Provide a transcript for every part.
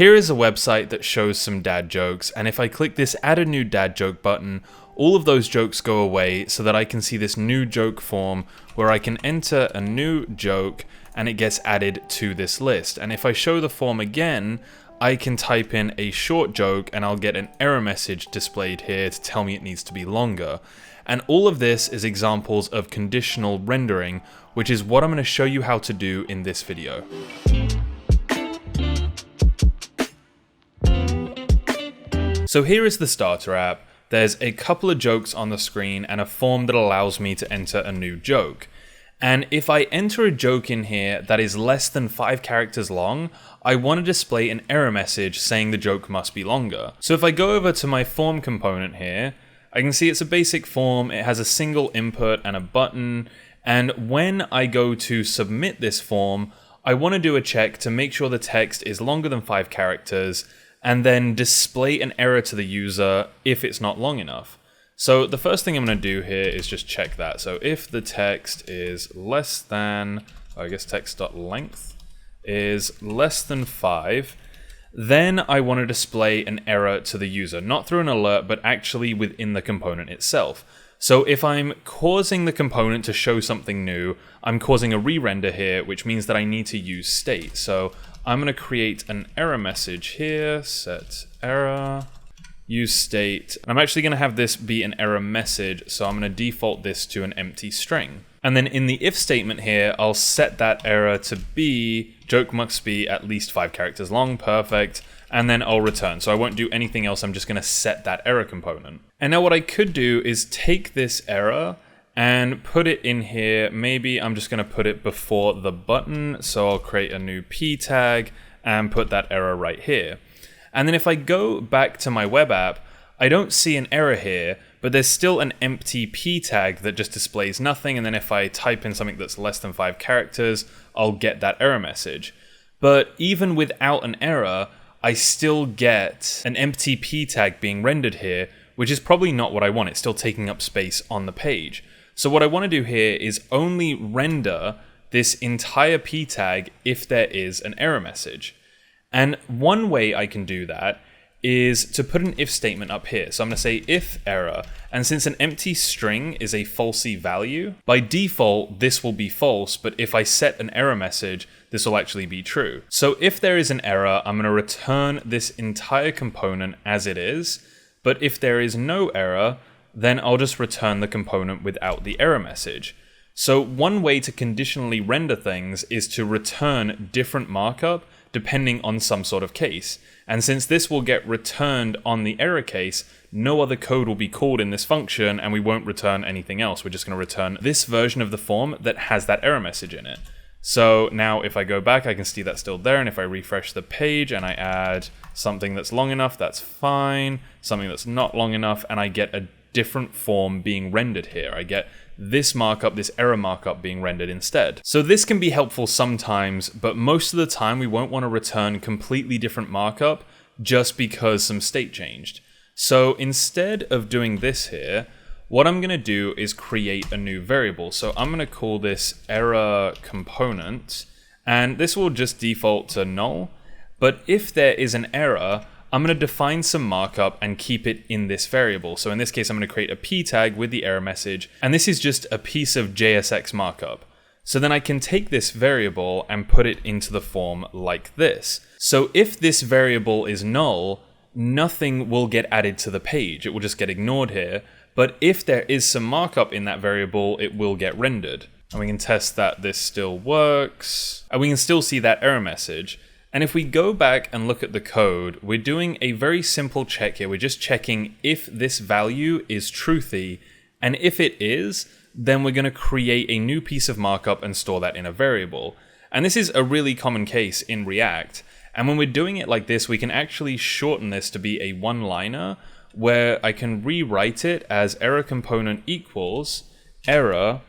Here is a website that shows some dad jokes, and if I click this add a new dad joke button, all of those jokes go away so that I can see this new joke form where I can enter a new joke and it gets added to this list. And if I show the form again, I can type in a short joke and I'll get an error message displayed here to tell me it needs to be longer. And all of this is examples of conditional rendering, which is what I'm going to show you how to do in this video. So here is the starter app. There's a couple of jokes on the screen and a form that allows me to enter a new joke. And if I enter a joke in here that is less than 5 characters long, I want to display an error message saying the joke must be longer. So if I go over to my form component here, I can see it's a basic form, it has a single input and a button, and when I go to submit this form, I want to do a check to make sure the text is longer than 5 characters, and then display an error to the user if it's not long enough. So the first thing I'm going to do here is just check that. So if the text is less than, I guess text.length is less than 5, then I want to display an error to the user, not through an alert, but actually within the component itself. So if I'm causing the component to show something new, I'm causing a re-render here, which means that I need to use state. So I'm going to create an error message here, set error, use state. I'm actually going to have this be an error message, so I'm going to default this to an empty string. And then in the if statement here, I'll set that error to be joke must be at least 5 characters long, perfect, and then I'll return. So I won't do anything else, I'm just going to set that error component. And now what I could do is take this error and put it in here. Maybe I'm just going to put it before the button, so I'll create a new p tag and put that error right here. And then if I go back to my web app, I don't see an error here, but there's still an empty p tag that just displays nothing, and then if I type in something that's less than 5 characters, I'll get that error message. But even without an error, I still get an empty p tag being rendered here, which is probably not what I want. It's still taking up space on the page. So what I want to do here is only render this entire p tag if there is an error message. And one way I can do that is to put an if statement up here. So I'm going to say if error, and since an empty string is a falsy value, by default this will be false, but if I set an error message, this will actually be true. So if there is an error, I'm going to return this entire component as it is, but if there is no error, then I'll just return the component without the error message. So one way to conditionally render things is to return different markup depending on some sort of case. And since this will get returned on the error case, no other code will be called in this function and we won't return anything else. We're just going to return this version of the form that has that error message in it. So now if I go back, I can see that's still there, and if I refresh the page and I add something that's long enough, that's fine, something that's not long enough, and I get a different form being rendered here. I get this markup, this error markup being rendered instead. So this can be helpful sometimes, but most of the time we won't want to return completely different markup just because some state changed. So instead of doing this here, what I'm going to do is create a new variable. So I'm going to call this error component, and this will just default to null. But if there is an error, I'm going to define some markup and keep it in this variable. So in this case, I'm going to create a p tag with the error message, and this is just a piece of JSX markup. So then I can take this variable and put it into the form like this. So if this variable is null, nothing will get added to the page. It will just get ignored here. But if there is some markup in that variable, it will get rendered. And we can test that this still works. And we can still see that error message. And if we go back and look at the code, we're doing a very simple check here. We're just checking if this value is truthy, and if it is, then we're going to create a new piece of markup and store that in a variable. And this is a really common case in React. And when we're doing it like this, we can actually shorten this to be a one-liner where I can rewrite it as error component equals error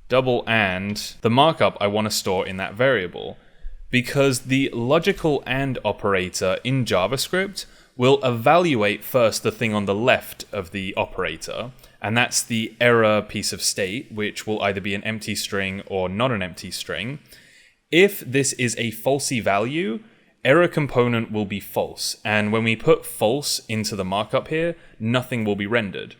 double and the markup I want to store in that variable. Because the logical AND operator in JavaScript will evaluate first the thing on the left of the operator, and that's the error piece of state, which will either be an empty string or not an empty string. If this is a falsy value, error component will be false. And when we put false into the markup here, nothing will be rendered.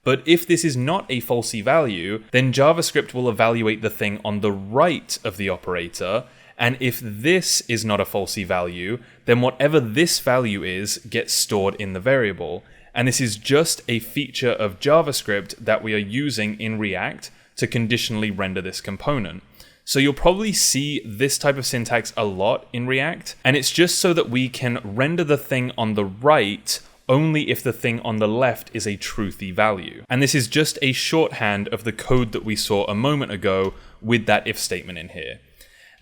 But if this is not a falsy value, then JavaScript will evaluate the thing on the right of the operator. And if this is not a falsy value, then whatever this value is gets stored in the variable. And this is just a feature of JavaScript that we are using in React to conditionally render this component. So you'll probably see this type of syntax a lot in React, and it's just so that we can render the thing on the right only if the thing on the left is a truthy value. And this is just a shorthand of the code that we saw a moment ago with that if statement in here.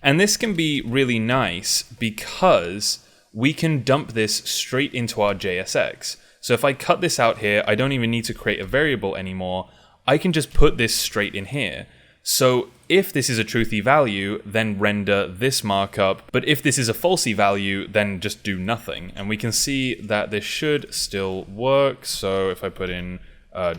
And this can be really nice because we can dump this straight into our JSX. So if I cut this out here, I don't even need to create a variable anymore. I can just put this straight in here. So if this is a truthy value, then render this markup. But if this is a falsy value, then just do nothing. And we can see that this should still work. So if I put in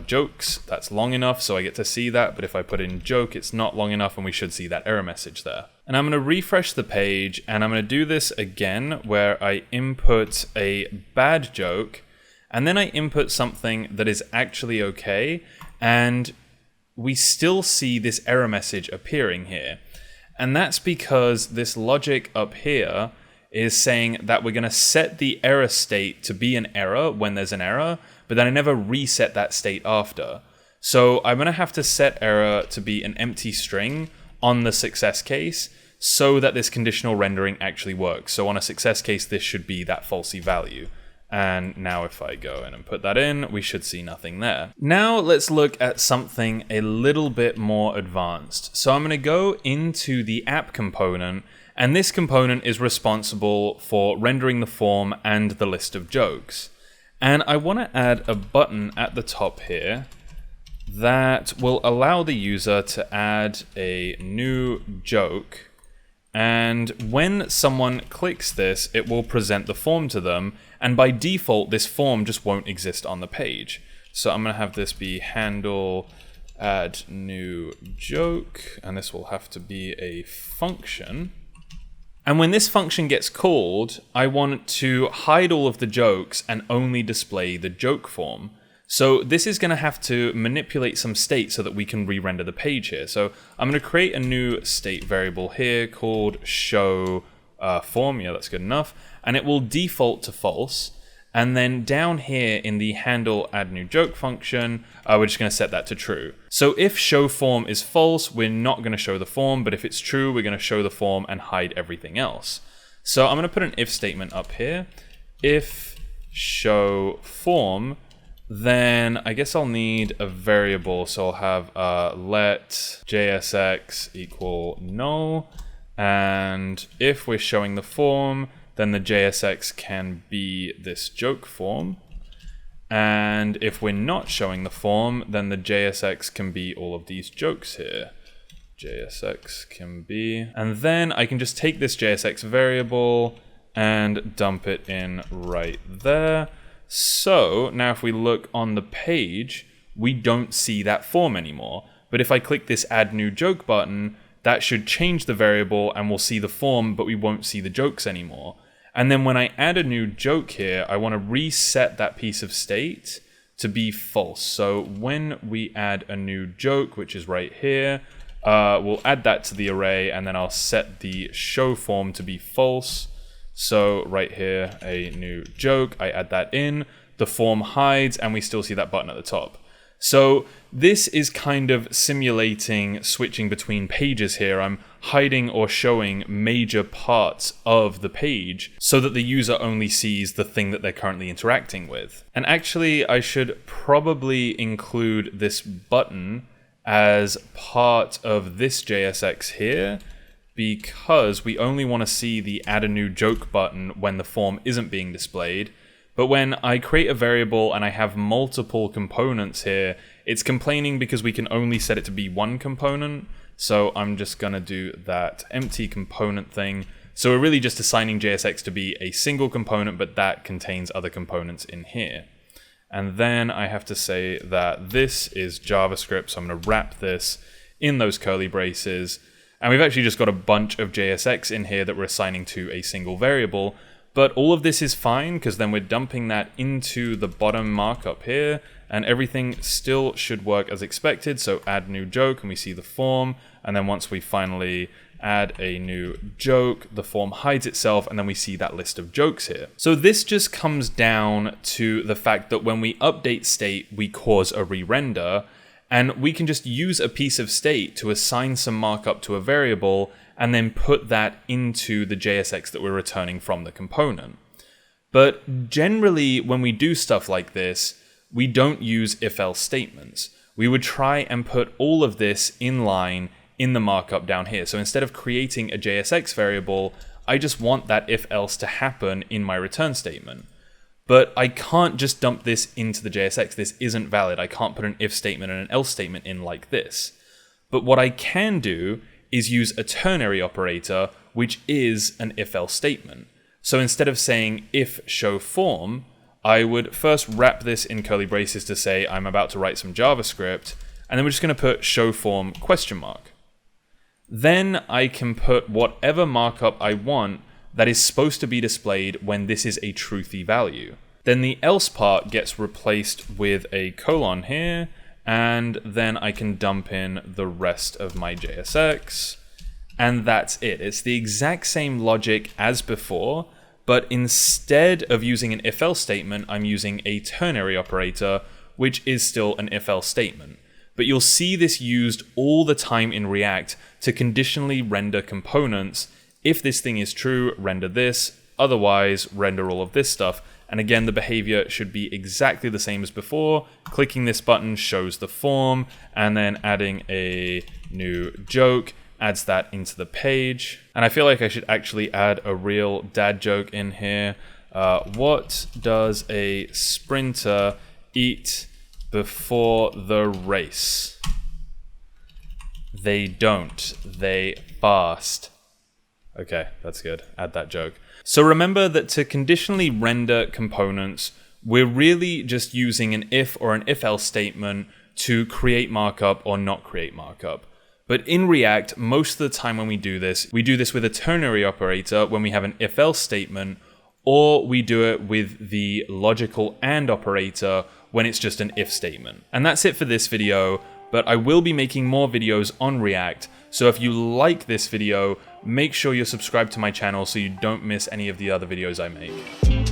jokes, that's long enough, so I get to see that. But if I put in joke, it's not long enough, and we should see that error message there. And I'm going to refresh the page, and I'm going to do this again, where I input a bad joke, and then I input something that is actually okay, and we still see this error message appearing here. And that's because this logic up here is saying that we're going to set the error state to be an error when there's an error, but then I never reset that state after. So I'm going to have to set error to be an empty string on the success case so that this conditional rendering actually works. So on a success case, this should be that falsy value. And now if I go in and put that in, we should see nothing there. Now let's look at something a little bit more advanced. So I'm going to go into the app component, and this component is responsible for rendering the form and the list of jokes. And I want to add a button at the top here that will allow the user to add a new joke. And when someone clicks this, it will present the form to them. And by default, this form just won't exist on the page. So I'm going to have this be handle add new joke. And this will have to be a function. And when this function gets called, I want to hide all of the jokes and only display the joke form. So this is going to have to manipulate some state so that we can re-render the page here. So I'm going to create a new state variable here called show form. Yeah, that's good enough. And it will default to false. And then down here in the handle add new joke function, we're just going to set that to true. So if show form is false, we're not going to show the form. But if it's true, we're going to show the form and hide everything else. So I'm going to put an if statement up here. If show form, then I guess I'll need a variable. So I'll have let JSX equal null. And if we're showing the form, then the JSX can be this joke form. And if we're not showing the form, then the JSX can be all of these jokes here. JSX can be, and then I can just take this JSX variable and dump it in right there. So now if we look on the page, we don't see that form anymore. But if I click this add new joke button, that should change the variable and we'll see the form, but we won't see the jokes anymore. And then when I add a new joke here, I want to reset that piece of state to be false. So when we add a new joke, which is right here, we'll add that to the array, and then I'll set the show form to be false. So right here, a new joke, I add that in, the form hides, and we still see that button at the top. So this is kind of simulating switching between pages here. I'm hiding or showing major parts of the page so that the user only sees the thing that they're currently interacting with. And actually, I should probably include this button as part of this JSX here, because we only want to see the add a new joke button when the form isn't being displayed. But when I create a variable and I have multiple components here, it's complaining because we can only set it to be one component. So I'm just going to do that empty component thing. So we're really just assigning JSX to be a single component, but that contains other components in here. And then I have to say that this is JavaScript. So I'm going to wrap this in those curly braces. And we've actually just got a bunch of JSX in here that we're assigning to a single variable. But all of this is fine because then we're dumping that into the bottom markup here, and everything still should work as expected. So add new joke and we see the form, and then once we finally add a new joke, the form hides itself, and then we see that list of jokes here. So this just comes down to the fact that when we update state, we cause a re-render, and we can just use a piece of state to assign some markup to a variable and then put that into the JSX that we're returning from the component. But generally, when we do stuff like this, we don't use if-else statements. We would try and put all of this in line in the markup down here. So instead of creating a JSX variable, I just want that if-else to happen in my return statement. But I can't just dump this into the JSX. This isn't valid. I can't put an if statement and an else statement in like this. But what I can do is use a ternary operator, which is an if-else statement. So instead of saying if show form, I would first wrap this in curly braces to say I'm about to write some JavaScript, and then we're just going to put show form question mark. Then I can put whatever markup I want that is supposed to be displayed when this is a truthy value. Then the else part gets replaced with a colon here, and then I can dump in the rest of my JSX, and that's it. It's the exact same logic as before, but instead of using an if-else statement, I'm using a ternary operator, which is still an if-else statement. But you'll see this used all the time in React to conditionally render components. If this thing is true, render this, otherwise render all of this stuff. And again, the behavior should be exactly the same as before. Clicking this button shows the form, and then adding a new joke adds that into the page. And I feel like I should actually add a real dad joke in here. What does a sprinter eat before the race? They don't. They fast. Okay, that's good. Add that joke. So remember that to conditionally render components, we're really just using an if or an if-else statement to create markup or not create markup. But in React, most of the time when we do this with a ternary operator when we have an if-else statement, or we do it with the logical AND operator when it's just an if statement. And that's it for this video, but I will be making more videos on React, so if you like this video, make sure you're subscribed to my channel so you don't miss any of the other videos I make.